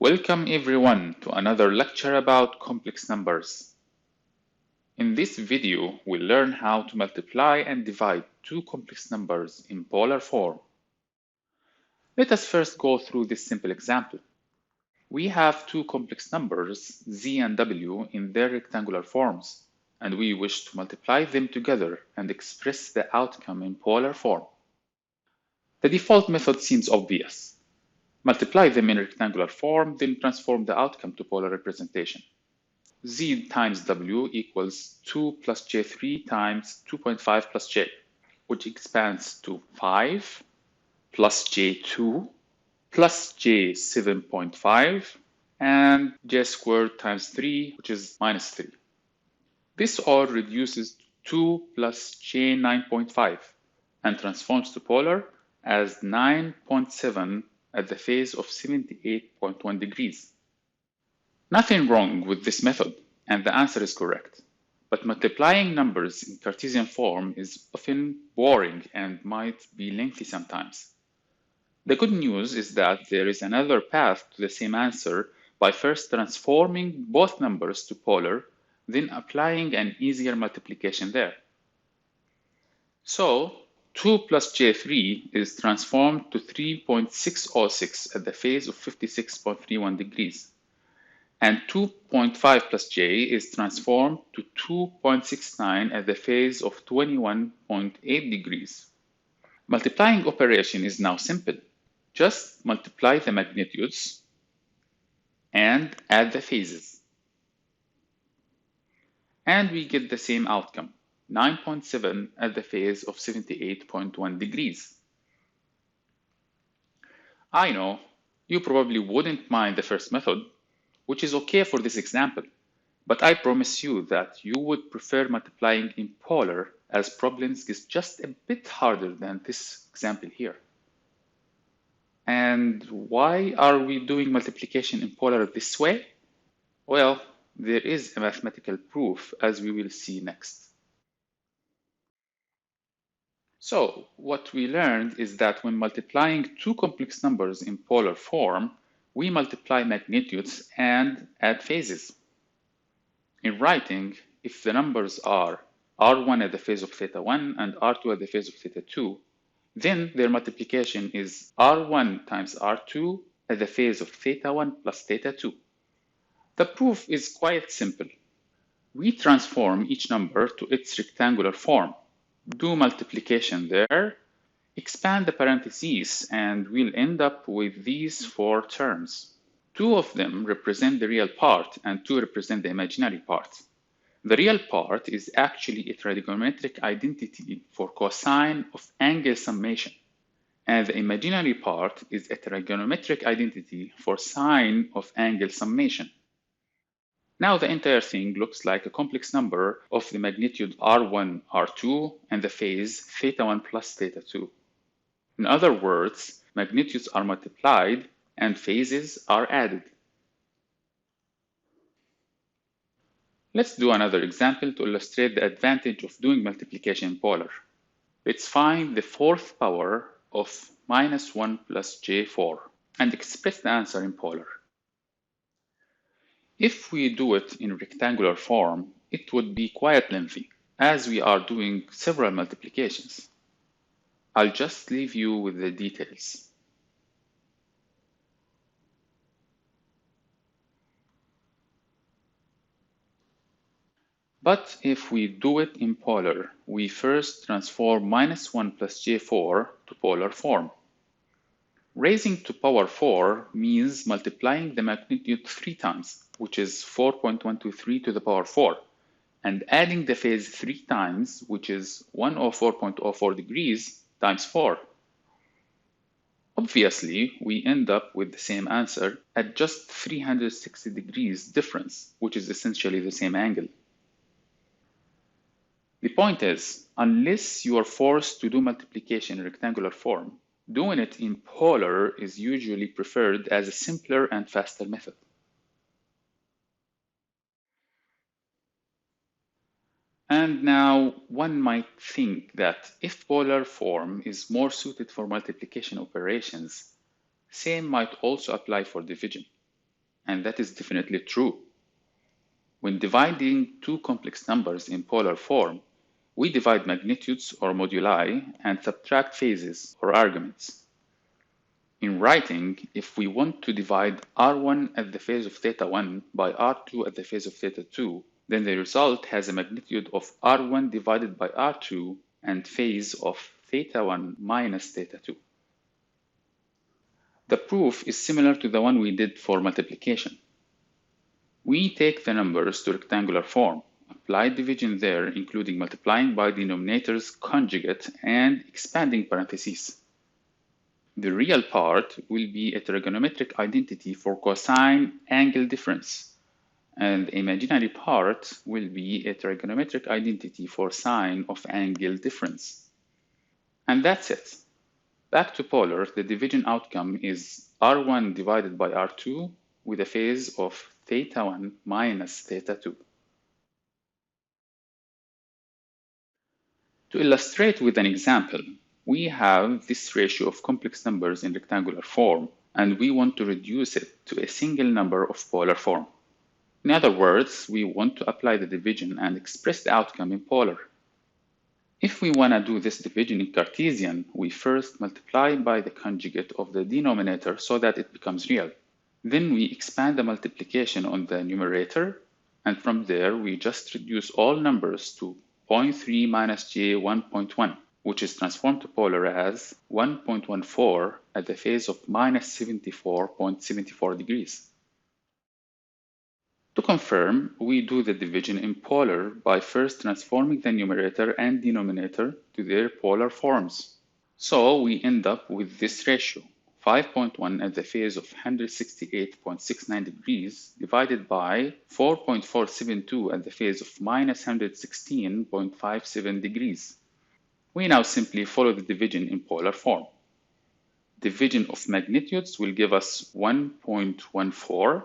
Welcome everyone to another lecture about complex numbers. In this video, we'll learn how to multiply and divide two complex numbers in polar form. Let us first go through this simple example. We have two complex numbers, z and w, in their rectangular forms, and we wish to multiply them together and express the outcome in polar form. The default method seems obvious. Multiply them in rectangular form, then transform the outcome to polar representation. Z times W equals 2 plus J3 times 2.5 plus J, which expands to 5 plus J2 plus J 7.5 and J squared times 3, which is minus 3. This all reduces to 2 plus J 9.5 and transforms to polar as 9.7 at the phase of 78.1 degrees. Nothing wrong with this method, and the answer is correct. But multiplying numbers in Cartesian form is often boring and might be lengthy sometimes. The good news is that there is another path to the same answer by first transforming both numbers to polar, then applying an easier multiplication there. So, 2 plus J3 is transformed to 3.606 at the phase of 56.31 degrees. And 2.5 plus J is transformed to 2.69 at the phase of 21.8 degrees. Multiplying operation is now simple. Just multiply the magnitudes and add the phases. And we get the same outcome. 9.7 at the phase of 78.1 degrees. I know you probably wouldn't mind the first method, which is okay for this example, but I promise you that you would prefer multiplying in polar as problems is just a bit harder than this example here. And why are we doing multiplication in polar this way? Well, there is a mathematical proof, as we will see next. So, what we learned is that when multiplying two complex numbers in polar form, we multiply magnitudes and add phases. In writing, if the numbers are r1 at the phase of theta 1 and r2 at the phase of theta 2, then their multiplication is r1 times r2 at the phase of theta 1 plus theta 2. The proof is quite simple. We transform each number to its rectangular form. Do multiplication there, expand the parentheses, and we'll end up with these four terms. Two of them represent the real part and two represent the imaginary part. The real part is actually a trigonometric identity for cosine of angle summation, and the imaginary part is a trigonometric identity for sine of angle summation. Now the entire thing looks like a complex number of the magnitude r1, r2, and the phase theta 1 plus theta 2. In other words, magnitudes are multiplied and phases are added. Let's do another example to illustrate the advantage of doing multiplication in polar. Let's find the fourth power of minus 1 plus j4 and express the answer in polar. If we do it in rectangular form, it would be quite lengthy, as we are doing several multiplications. I'll just leave you with the details. But if we do it in polar, we first transform minus 1 plus j4 to polar form. Raising to power 4 means multiplying the magnitude 3 times, which is 4.123 to the power 4, and adding the phase 3 times, which is 104.04 degrees times 4. Obviously, we end up with the same answer at just 360 degrees difference, which is essentially the same angle. The point is, unless you are forced to do multiplication in rectangular form, doing it in polar is usually preferred as a simpler and faster method. And now one might think that if polar form is more suited for multiplication operations, same might also apply for division. and that is definitely true. When dividing two complex numbers in polar form, we divide magnitudes or moduli and subtract phases or arguments. In writing, if we want to divide r1 at the phase of theta 1 by r2 at the phase of theta 2, then the result has a magnitude of r1 divided by r2 and phase of theta 1 minus theta 2. The proof is similar to the one we did for multiplication. We take the numbers to rectangular form, apply division there, including multiplying by denominator's conjugate and expanding parentheses. The real part will be a trigonometric identity for cosine angle difference, and the imaginary part will be a trigonometric identity for sine of angle difference. And that's it. Back to polar, the division outcome is r1 divided by r2 with a phase of theta 1 minus theta 2. To illustrate with an example, we have this ratio of complex numbers in rectangular form, and we want to reduce it to a single number of polar form. In other words, we want to apply the division and express the outcome in polar. If we want to do this division in Cartesian, we first multiply by the conjugate of the denominator so that it becomes real. Then we expand the multiplication on the numerator, and from there we just reduce all numbers to 0.3 minus j 1.1, which is transformed to polar as 1.14 at the phase of minus 74.74 degrees. To confirm, we do the division in polar by first transforming the numerator and denominator to their polar forms. So we end up with this ratio, 5.1 at the phase of 168.69 degrees divided by 4.472 at the phase of minus 116.57 degrees. We now simply follow the division in polar form. Division of magnitudes will give us 1.14,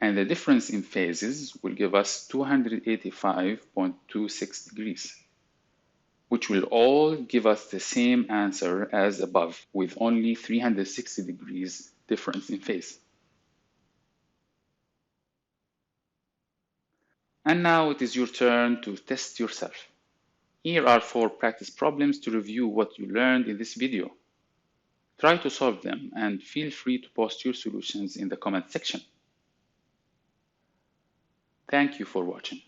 and the difference in phases will give us 285.26 degrees, which will all give us the same answer as above, with only 360 degrees difference in phase. And now it is your turn to test yourself. Here are 4 practice problems to review what you learned in this video. Try to solve them and feel free to post your solutions in the comment section. Thank you for watching.